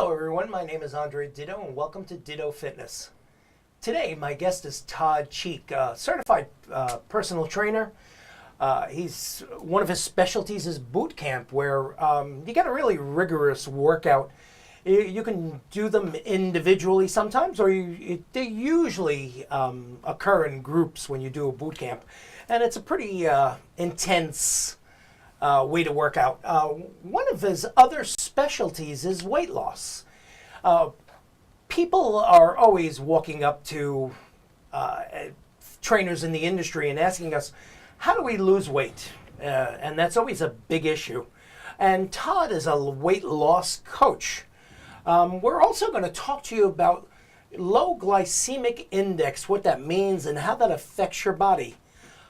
Hello everyone, my name is Andre Ditto and welcome to Ditto Fitness. Today my guest is Todd Cheek, a certified personal trainer. One of his specialties is boot camp, where you get a really rigorous workout. You can do them individually sometimes, or they usually occur in groups when you do a boot camp. And it's a pretty intense way to work out. One of his other specialties is weight loss. People are always walking up to trainers in the industry and asking us, how do we lose weight? And that's always a big issue. And Todd is a weight loss coach. We're also going to talk to you about low glycemic index, what that means and how that affects your body.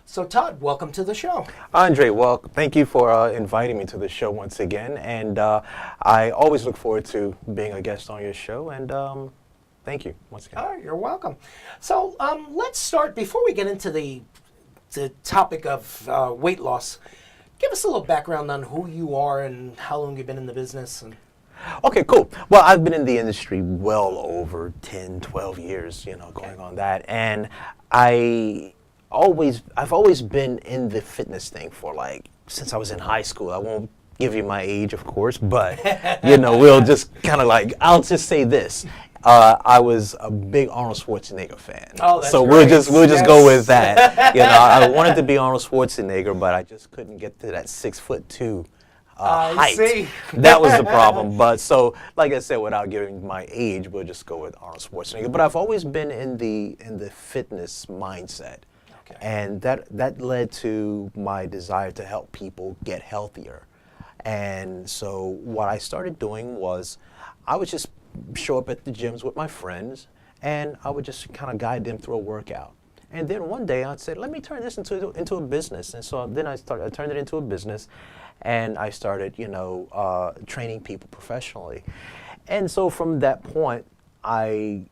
So Todd, welcome to the show. Andre, well, thank you for inviting me to the show once again. And I always look forward to being a guest on your show. And thank you once again. Oh, you're welcome. So let's start, before we get into the topic of weight loss, give us a little background on who you are and how long you've been in the business. Okay, cool. Well, I've been in the industry well over 10, 12 years, going on that. And I've always been in the fitness thing since I was in high school. I won't give you my age, of course, but, we'll just kind of I'll just say this. I was a big Arnold Schwarzenegger fan. Oh, that's so great. we'll just go with that. I wanted to be Arnold Schwarzenegger, but I just couldn't get to that 6'2" height. I see. That was the problem. But so, like I said, without giving my age, we'll just go with Arnold Schwarzenegger. But I've always been in the fitness mindset. Okay. And that led to my desire to help people get healthier. And so what I started doing was I would just show up at the gyms with my friends, and I would just kind of guide them through a workout. And then one day I said, let me turn this into a business. And so then I turned it into a business, and I started, training people professionally. And so from that point, I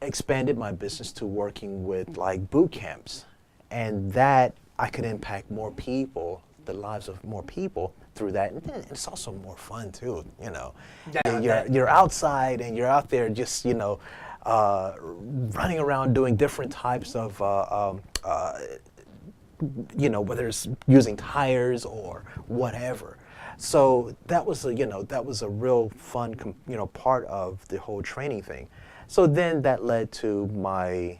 expanded my business to working with boot camps, and that I could impact more people, the lives of more people through that. And then it's also more fun too, You're outside and you're out there just, running around doing different types of, whether it's using tires or whatever. So that was a real fun, part of the whole training thing. So then that led to my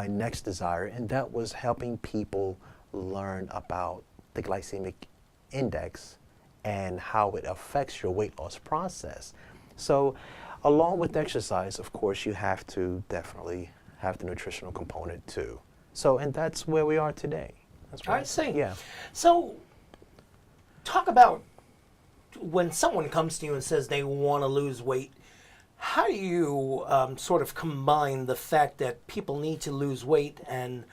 next desire, and that was helping people learn about the glycemic index and how it affects your weight loss process. So along with exercise, of course, you have to definitely have the nutritional component too. So, and that's where we are today. That's right. I see. Yeah. So talk about when someone comes to you and says they want to lose weight, how do you sort of combine the fact that people need to lose weight and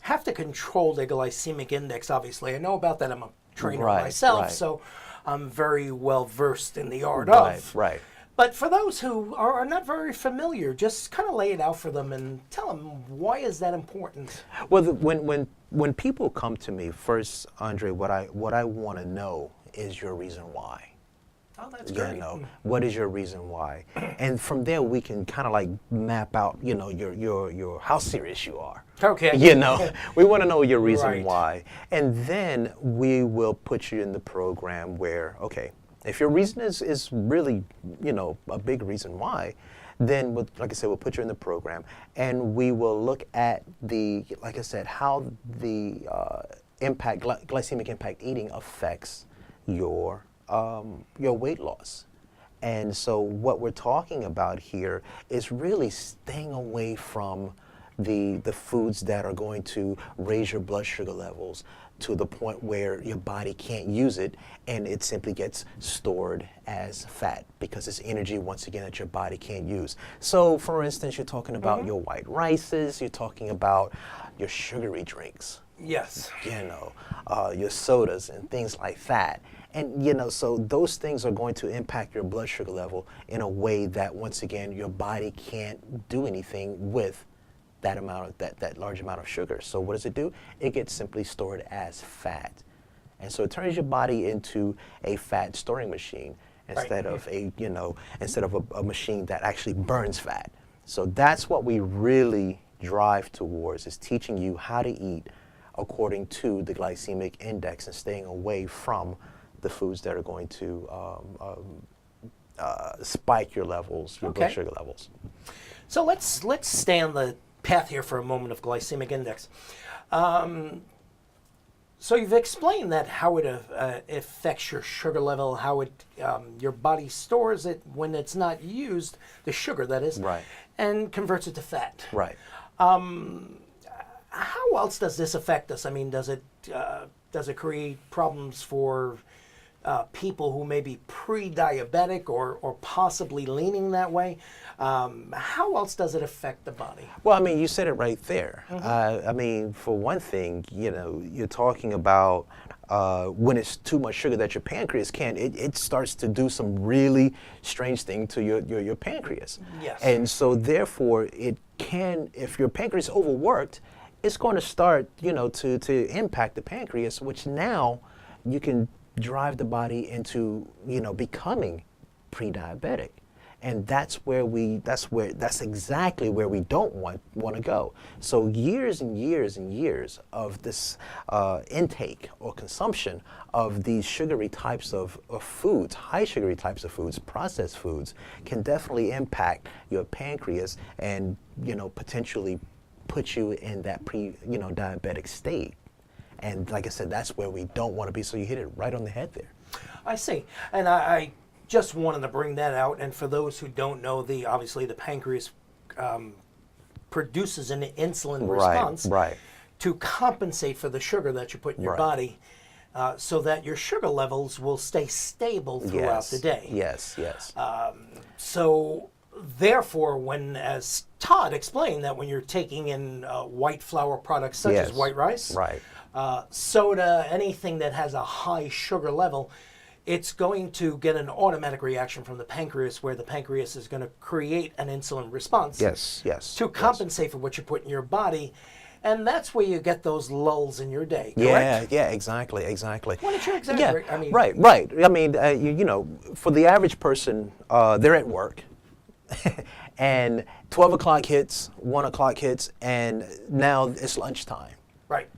have to control their glycemic index? Obviously, I know about that. I'm a trainer myself, so I'm very well versed in the art of. Right. But for those who are not very familiar, just kind of lay it out for them and tell them, why is that important? Well, when people come to me, first, Andre, what I want to know is your reason why. Oh, that's great. What is your reason why? And from there, we can kind of map out, your how serious you are. Okay. We want to know your reason Right. why. And then we will put you in the program where, okay, if your reason is really, a big reason why, then, like I said, we'll put you in the program, and we will look at how the glycemic impact eating affects your weight loss. And so what we're talking about here is really staying away from the foods that are going to raise your blood sugar levels to the point where your body can't use it, and it simply gets stored as fat because it's energy, once again, that your body can't use. So for instance, you're talking about your white rices, you're talking about your sugary drinks. Yes. Your sodas and things like that. And, so those things are going to impact your blood sugar level in a way that, once again, your body can't do anything with that large amount of sugar. So what does it do? It gets simply stored as fat. And so it turns your body into a fat storing machine. instead of a machine that actually burns fat. So that's what we really drive towards, is teaching you how to eat according to the glycemic index and staying away from the foods that are going to spike your levels, your blood sugar levels. So let's stay on the path here for a moment of glycemic index. So you've explained that how it affects your sugar level, how it your body stores it when it's not used, the sugar that is, Right. and converts it to fat. Right. How else does this affect us? I mean, does it create problems for people who may be pre-diabetic or possibly leaning that way? How else does it affect the body? Well, I mean, you said it right there. I mean, for one thing, you're talking about when it's too much sugar that your pancreas it starts to do some really strange thing to your pancreas. Yes. And so therefore it can, if your pancreas is overworked, it's going to start, to impact the pancreas, which now you can drive the body into, becoming pre-diabetic. And that's exactly where we don't want to go. So years and years and years of this intake or consumption of these sugary types of foods, high sugary types of foods, processed foods, can definitely impact your pancreas and, potentially put you in that diabetic state. And like I said, that's where we don't want to be. So you hit it right on the head there. I see. And I just wanted to bring that out. And for those who don't know, obviously the pancreas produces an insulin response to compensate for the sugar that you put in your body, so that your sugar levels will stay stable throughout the day. Yes. So therefore, as Todd explained, that when you're taking in white flour products such as white rice, soda, anything that has a high sugar level, it's going to get an automatic reaction from the pancreas, where the pancreas is going to create an insulin response to compensate for what you put in your body. And that's where you get those lulls in your day, correct? Yeah, exactly. Why don't you exaggerate? Yeah, I mean, right. I mean, for the average person, they're at work, and 12 o'clock hits, 1 o'clock hits, and now it's lunchtime. Right.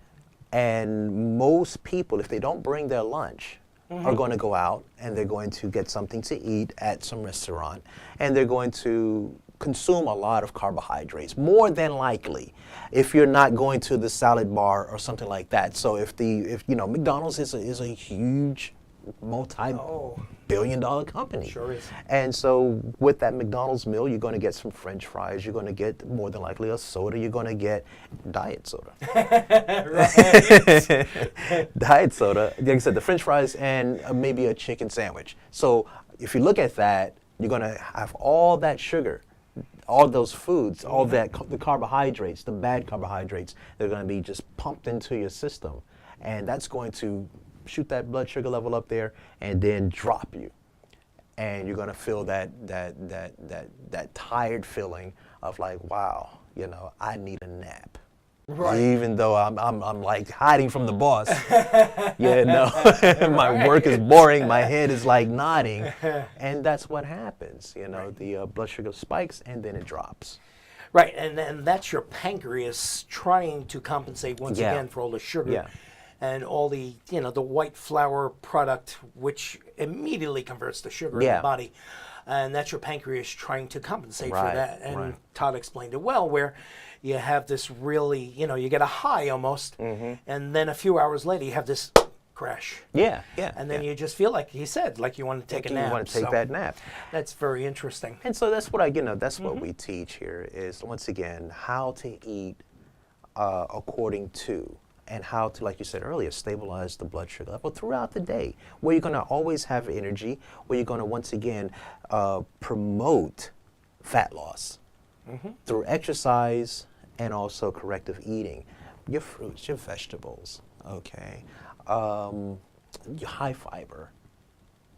And most people, if they don't bring their lunch, are going to go out and they're going to get something to eat at some restaurant, and they're going to consume a lot of carbohydrates, more than likely, if you're not going to the salad bar or something like that. So if McDonald's is a huge multi-billion-dollar company. Sure is. And so with that McDonald's meal, you're going to get some French fries, you're going to get more than likely a soda, you're going to get diet soda. Diet soda, like I said, the French fries and maybe a chicken sandwich. So if you look at that, you're going to have all that sugar, all those foods, all the carbohydrates, the bad carbohydrates, they're going to be just pumped into your system. And that's going to shoot that blood sugar level up there and then drop you. And you're going to feel that tired feeling of like, wow, I need a nap. Right. Even though I'm like hiding from the boss. My work is boring, my head is like nodding. And that's what happens, the blood sugar spikes and then it drops. Right, and that's your pancreas trying to compensate once again for all the sugar and all the the white flour product, which immediately converts the sugar in the body. And that's your pancreas trying to compensate for that. And Todd explained it well, where you have this really, you get a high almost, and then a few hours later you have this crash. And then you just feel like he said, like you want to take a nap. You want to take that nap. That's very interesting. And so that's what that's what we teach here is, once again, how to eat according to, and how to, like you said earlier, stabilize the blood sugar level throughout the day, where you're going to always have energy, where you're going to once again promote fat loss through exercise and also corrective eating. Your fruits, your vegetables, your high fiber,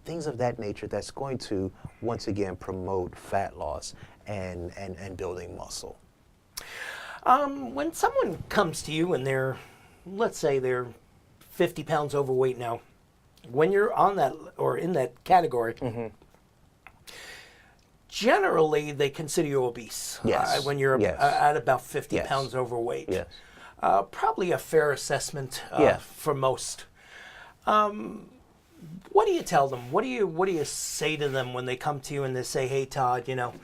things of that nature that's going to once again promote fat loss and building muscle. When someone comes to you and let's say they're 50 pounds overweight now, when you're on that or in that category, generally they consider you obese. Yes. When you're Yes. At about 50 Yes. pounds overweight. Yes. Probably a fair assessment Yeah. for most. What do you tell them? What do you say to them when they come to you and they say, "Hey, Todd, you know,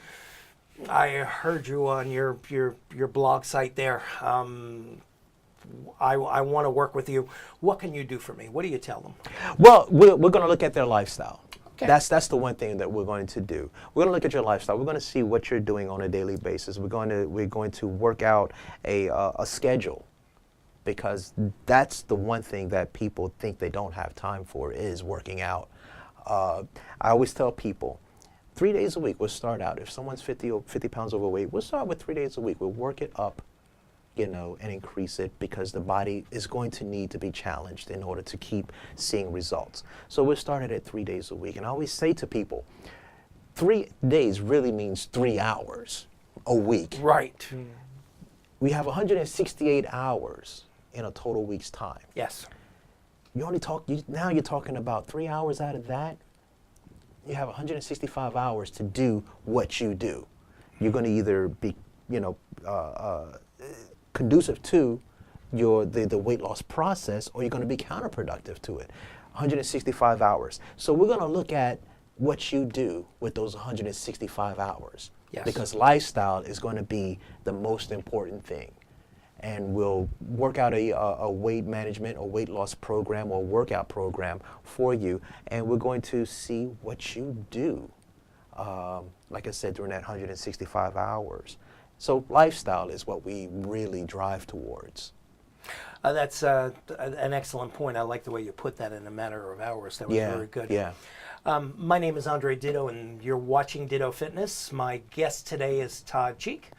I heard you on your blog site there. I want to work with you. What can you do for me?" What do you tell them? Well, we're going to look at their lifestyle. Okay. That's the one thing that we're going to do. We're going to look at your lifestyle. We're going to see what you're doing on a daily basis. We're going to work out a schedule, because that's the one thing that people think they don't have time for is working out. I always tell people, 3 days a week. We'll start out. If someone's 50 pounds overweight, we'll start with 3 days a week. We'll work it up, you know, and increase it, because the body is going to need to be challenged in order to keep seeing results. So we'll start it at 3 days a week. And I always say to people, 3 days really means 3 hours a week. Right. We have 168 hours in a total week's time. Yes. Now you're talking about 3 hours out of that. You have 165 hours to do what you do. You're going to either be, you know, conducive to the weight loss process, or you're going to be counterproductive to it. 165 hours. So we're going to look at what you do with those 165 hours. Yes. Because lifestyle is going to be the most important thing. And we'll work out a weight management or weight loss program or workout program for you, and we're going to see what you do, like I said, during that 165 hours. So lifestyle is what we really drive towards. That's an excellent point. I like the way you put that in a matter of hours. That was very good. Yeah. My name is Andre Ditto, and you're watching Ditto Fitness. My guest today is Todd Cheek.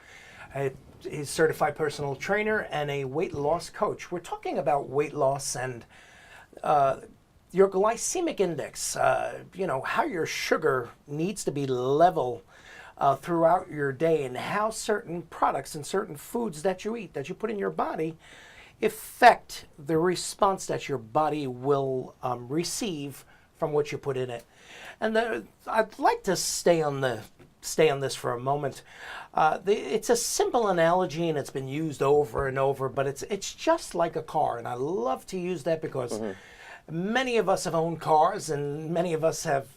He's a certified personal trainer and a weight loss coach. We're talking about weight loss and your glycemic index, you know, how your sugar needs to be level throughout your day, and how certain products and certain foods that you eat, that you put in your body, affect the response that your body will receive from what you put in it. And I'd like to stay on this for a moment. It's a simple analogy, and it's been used over and over, but it's just like a car, and I love to use that because many of us have owned cars, and many of us have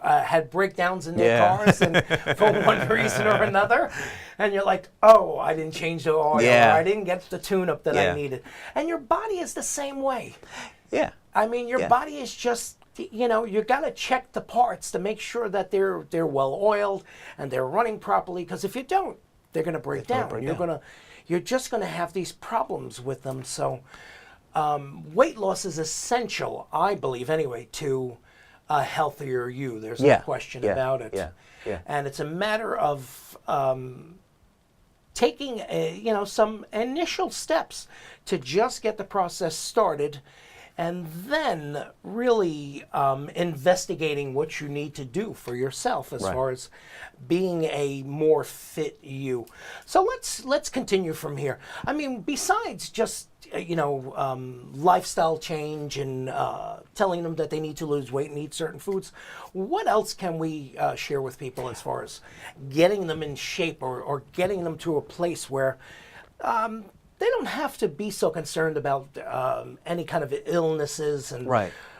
had breakdowns in their cars, and for one reason or another, and you're like, oh, I didn't change the oil, or I didn't get the tune-up that I needed. And your body is the same way. Yeah. I mean, your body is just, you know, you got to check the parts to make sure that they're well oiled and they're running properly, because if you don't, they're going to break down. You're just going to have these problems with them. So weight loss is essential, I believe anyway, to a healthier you. There's no question about it. And it's a matter of taking some initial steps to just get the process started, and then really investigating what you need to do for yourself as far as being a more fit you. So let's continue from here. I mean, besides just lifestyle change and telling them that they need to lose weight and eat certain foods, what else can we share with people as far as getting them in shape or getting them to a place where they don't have to be so concerned about any kind of illnesses and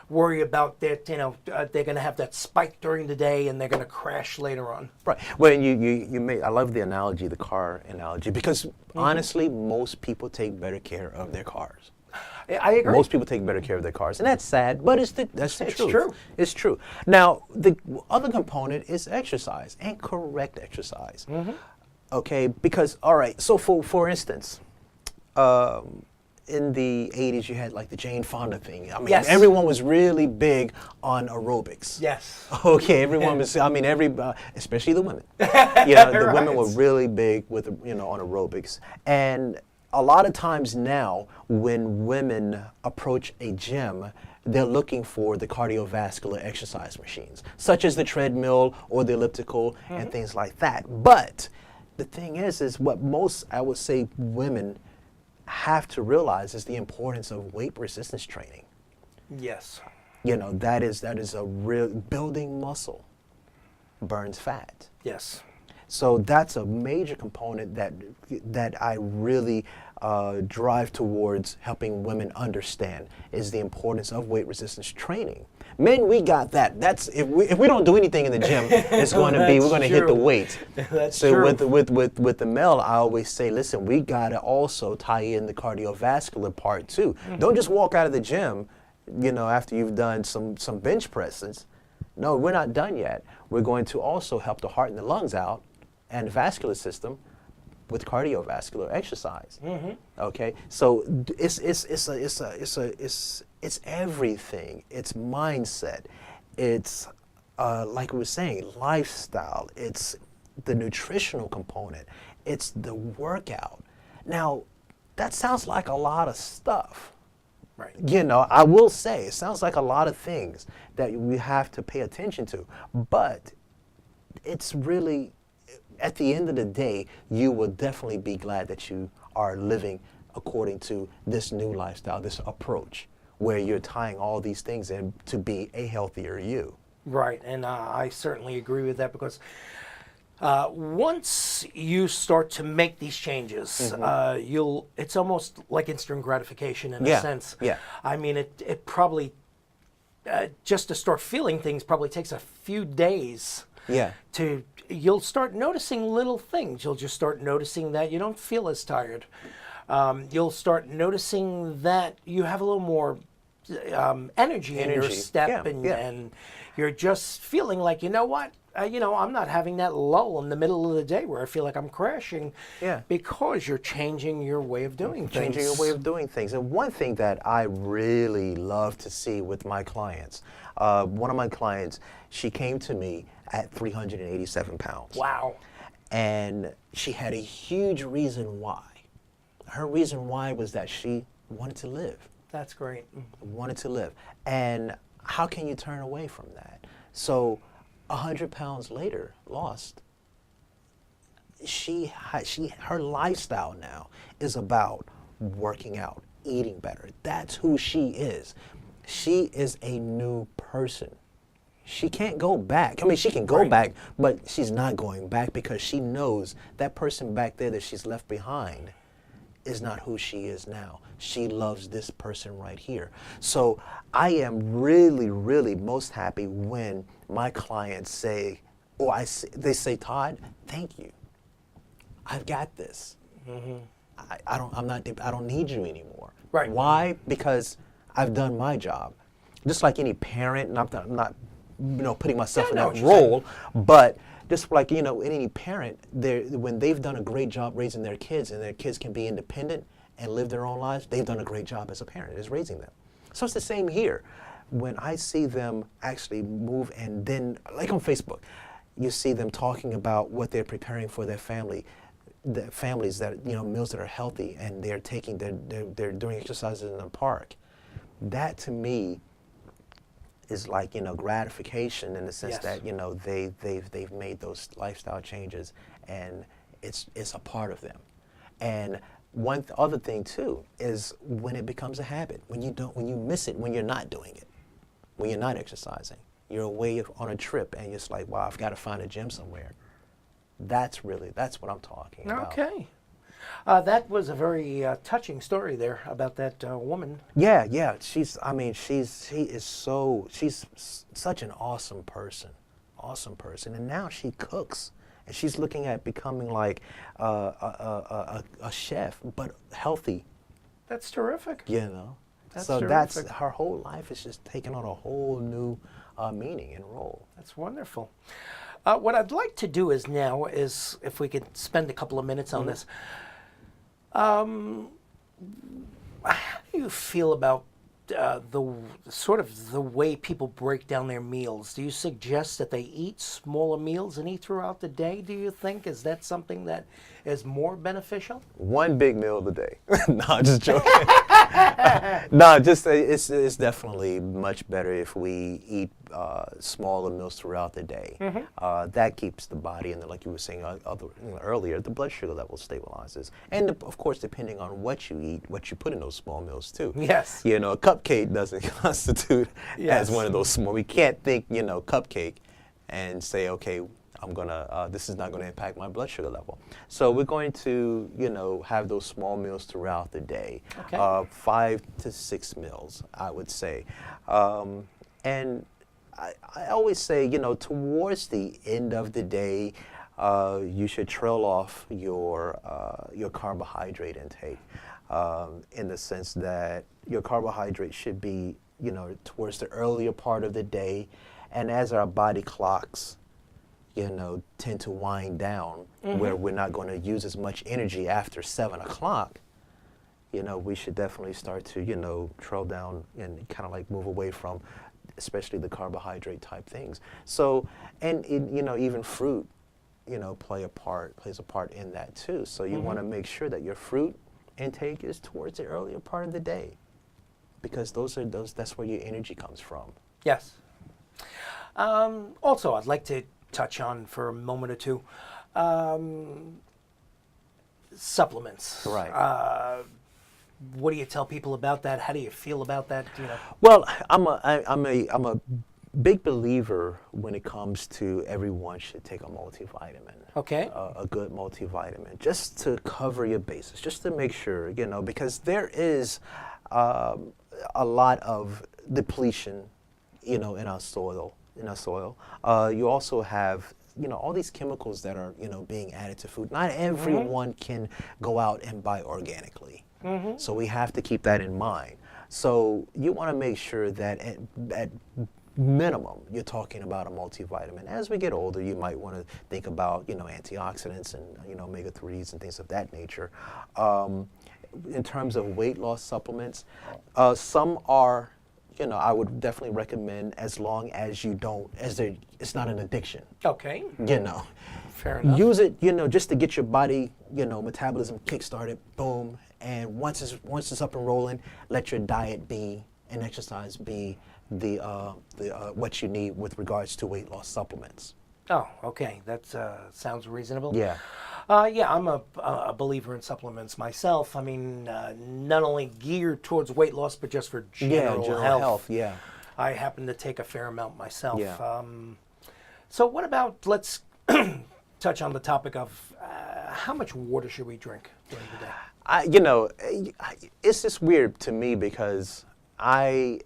worry about that, they're going to have that spike during the day and they're going to crash later on. Right. Well, I love the analogy, the car analogy, because honestly, most people take better care of their cars. I agree. Most people take better care of their cars, and that's sad, but that's the truth. True. It's true. Now, the other component is exercise, and correct exercise. Okay, because, all right, so for instance, in the 80s, you had like the Jane Fonda thing. I mean, everyone was really big on aerobics. Yes. Okay, everyone was, especially the women. The women were really big with, on aerobics. And a lot of times now, when women approach a gym, they're looking for the cardiovascular exercise machines, such as the treadmill or the elliptical and things like that. But the thing is what most, I would say, women have to realize is the importance of weight resistance training. Yes. You know, that is a real building muscle burns fat. Yes. So that's a major component that I really drive towards helping women understand is the importance of weight resistance training. Men, we got that. That's if we don't do anything in the gym, it's going to be we're going to hit the weight. That's so true. with the male, I always say, listen, we got to also tie in the cardiovascular part too. Don't just walk out of the gym, you know, after you've done some bench presses. No, we're not done yet. We're going to also help the heart and the lungs out and the vascular system with cardiovascular exercise. Okay, so it's everything. It's mindset. It's like we were saying, lifestyle. It's the nutritional component. It's the workout. Now, that sounds like a lot of stuff. Right. You know, I will say it sounds like a lot of things that we have to pay attention to, but it's really, at the end of the day, you will definitely be glad that you are living according to this new lifestyle, this approach, where you're tying all these things in to be a healthier you. Right, and I certainly agree with that because once you start to make these changes, it's almost like instant gratification in a sense. Yeah. I mean, it probably, just to start feeling things probably takes a few days. Yeah. You'll start noticing little things. You'll just start noticing that you don't feel as tired. You'll start noticing that you have a little more energy in your step, and you're just feeling like, you know what? I'm not having that lull in the middle of the day where I feel like I'm crashing. Yeah. Because you're changing your way of doing things. Changing your way of doing things. And one thing that I really love to see with my clients, one of my clients, she came to me at 387 pounds. Wow. And she had a huge reason why. Her reason why was that she wanted to live. That's great. Wanted to live. And how can you turn away from that? So 100 pounds later, lost, her lifestyle now is about working out, eating better. That's who she is. She is a new person. She can't go back. I mean, she can go back, but she's not going back because she knows that person back there that she's left behind is not who she is now. She loves this person right here. So I am really, really most happy when my clients say, they say, Todd, thank you. I've got this. I don't need you anymore. Right. Why? Because I've done my job. Just like any parent, and I'm not putting myself in that role, but just like, any parent, when they've done a great job raising their kids and their kids can be independent and live their own lives, they've done a great job as a parent, is raising them. So it's the same here. When I see them actually move, and then, like on Facebook, you see them talking about what they're preparing for their family, the families that, meals that are healthy, and they're doing exercises in the park. That to me is like, gratification in the sense that, they've made those lifestyle changes, and it's a part of them. And one other thing too is when it becomes a habit, when you miss it, when you're not doing it, when you're not exercising, you're away on a trip and it's like, wow, I've got to find a gym somewhere. That's what I'm talking about. Okay. That was a very touching story there about that woman. Yeah. She's such an awesome person. And now she cooks. And she's looking at becoming like a chef, but healthy. That's terrific. That's so terrific. That's her whole life is just taking on a whole new meaning and role. That's wonderful. What I'd like to do is if we could spend a couple of minutes on this. How do you feel about the way people break down their meals? Do you suggest that they eat smaller meals and eat throughout the day? Do you think is that something that is more beneficial? One big meal of the day. No, I'm just joking. No, just it's definitely much better if we eat smaller meals throughout the day. That keeps the body, and like you were saying earlier, the blood sugar level stabilizes. And of course, depending on what you eat, what you put in those small meals too. Yes. You know, a cupcake doesn't constitute Yes. as one of those small. We can't think, cupcake and say, okay, this is not gonna impact my blood sugar level. So we're going to, have those small meals throughout the day. Okay. 5 to 6 meals, I would say. And I always say, towards the end of the day, you should trail off your carbohydrate intake, in the sense that your carbohydrate should be, towards the earlier part of the day, and as our body clocks, tend to wind down, where we're not going to use as much energy after 7 o'clock, we should definitely start to, trail down and kind of like move away from, especially the carbohydrate type things. So, and even fruit, plays a part in that too. So you want to make sure that your fruit intake is towards the earlier part of the day, because that's where your energy comes from. Yes. Also, I'd like to touch on for a moment or two supplements. Right. What do you tell people about that? How do you feel about that? Well, I'm a big believer when it comes to everyone should take a multivitamin. Okay. A good multivitamin, just to cover your bases, just to make sure, because there is a lot of depletion, in our soil. You also have, all these chemicals that are, being added to food. Not everyone can go out and buy organically. So we have to keep that in mind. So you want to make sure that at minimum, you're talking about a multivitamin. As we get older, you might want to think about, antioxidants and, omega-3s and things of that nature. In terms of weight loss supplements, some are, I would definitely recommend, as long as it's not an addiction. Okay. Fair enough. Use it, just to get your body, metabolism kick-started, boom. And once it's up and rolling, let your diet be and exercise be the what you need with regards to weight loss supplements. Oh, okay. That sounds reasonable. Yeah. Yeah, I'm a believer in supplements myself. I mean, not only geared towards weight loss, but just for general health. Yeah. I happen to take a fair amount myself. Yeah. So what about, let's touch on the topic of how much water should we drink during the day? It's just weird to me because I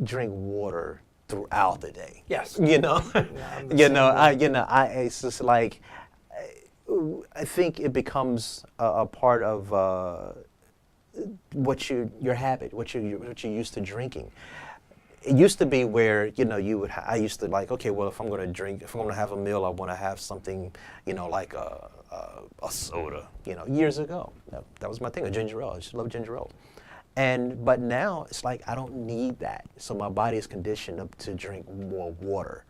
drink water throughout the day. Yes. It's just like, I think it becomes a part of your habit, what you're used to drinking. It used to be where I used to like, okay, well, if I'm going to have a meal, I want to have something, like a soda. Years ago, that was my thing, a ginger ale. I just love ginger ale. But now it's like I don't need that, so my body is conditioned up to drink more water.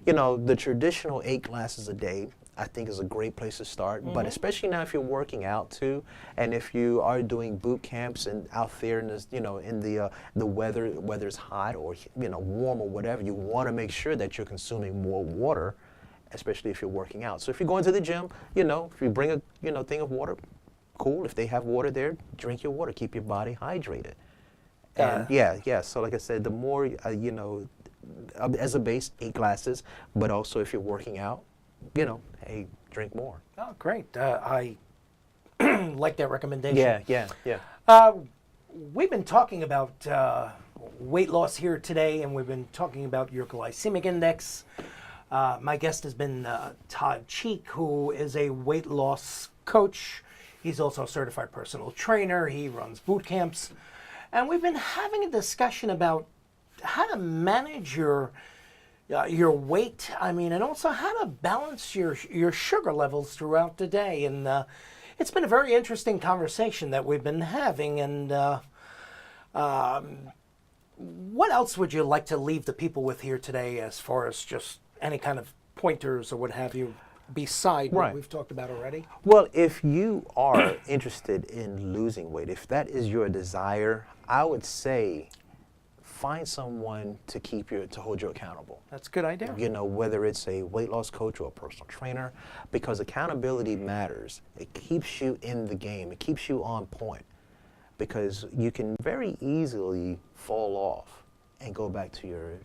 The traditional 8 glasses a day, I think, is a great place to start. But especially now, if you're working out too, and if you are doing boot camps and out there in this, in the weather, whether it's hot or warm or whatever, you want to make sure that you're consuming more water, especially if you're working out. So if you're going to the gym, if you bring a thing of water, cool. If they have water there, drink your water. Keep your body hydrated. And yeah. So like I said, the more as a base, 8 glasses. But also if you're working out, hey, drink more. Oh, great. I like that recommendation. Yeah. We've been talking about weight loss here today, and we've been talking about your glycemic index. My guest has been Todd Cheek, who is a weight loss coach. He's also a certified personal trainer. He runs boot camps. And we've been having a discussion about how to manage your weight, and also how to balance your sugar levels throughout the day. And it's been a very interesting conversation that we've been having. And what else would you like to leave the people with here today, as far as just any kind of pointers or what have you, beside what we've talked about already? Well, if you are interested in losing weight, if that is your desire, I would say find someone to hold you accountable. That's a good idea. You know, whether it's a weight loss coach or a personal trainer, because accountability matters. It keeps you in the game. It keeps you on point, because you can very easily fall off and go back to your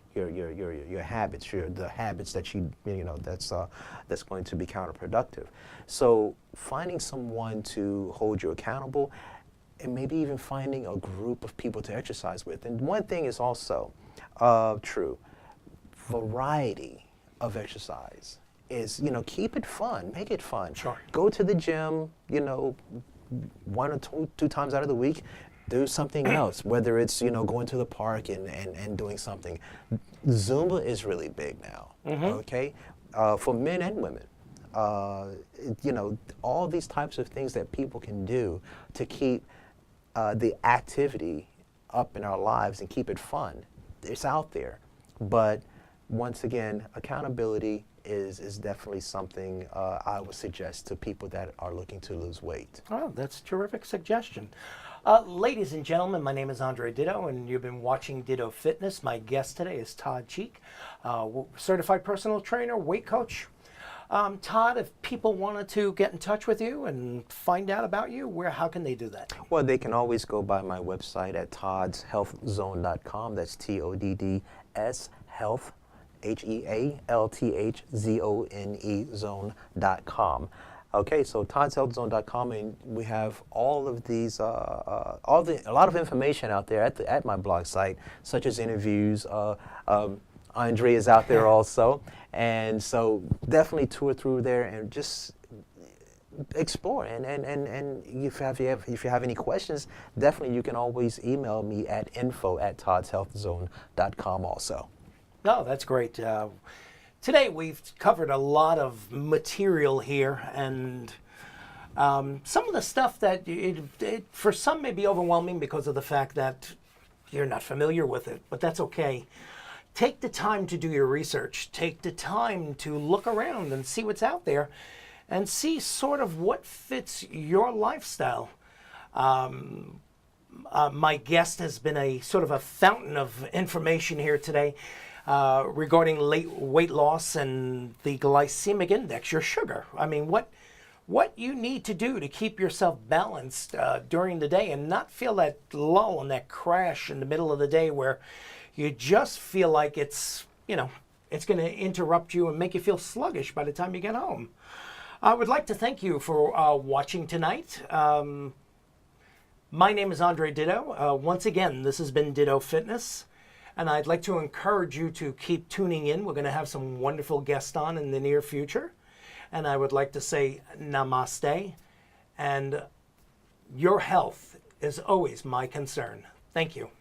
habits, the habits that that's going to be counterproductive. So finding someone to hold you accountable, and maybe even finding a group of people to exercise with. And one thing is also true: variety of exercise is, keep it fun, make it fun. Sure. Go to the gym, 1 or 2 times out of the week. Do something else, whether it's, going to the park and doing something. Zumba is really big now, okay? For men and women. All these types of things that people can do to keep the activity up in our lives and keep it fun. It's out there. But once again, accountability is definitely something I would suggest to people that are looking to lose weight. Oh, that's a terrific suggestion. Ladies and gentlemen, my name is Andre Ditto, and you've been watching Ditto Fitness. My guest today is Todd Cheek, certified personal trainer, weight coach. Todd, if people wanted to get in touch with you and find out about you, how can they do that? Well, they can always go by my website at toddshealthzone.com. That's TODDS Health, HEALTHZONE zone.com. Okay, so toddshealthzone.com, and we have all of these, a lot of information out there at my blog site, such as interviews. Andre is out there also, and so definitely tour through there and just explore. And if you have any questions, definitely you can always email me at info@toddshealthzone.com also. No, that's great. Today we've covered a lot of material here, and some of the stuff that for some may be overwhelming because of the fact that you're not familiar with it, but that's okay. Take the time to do your research. Take the time to look around and see what's out there and see sort of what fits your lifestyle. My guest has been a sort of a fountain of information here today. Regarding weight loss and the glycemic index, your sugar. I mean, what you need to do to keep yourself balanced during the day and not feel that lull and that crash in the middle of the day where you just feel like it's going to interrupt you and make you feel sluggish by the time you get home. I would like to thank you for watching tonight. My name is Andre Ditto. Once again, this has been Ditto Fitness. And I'd like to encourage you to keep tuning in. We're going to have some wonderful guests on in the near future. And I would like to say namaste. And your health is always my concern. Thank you.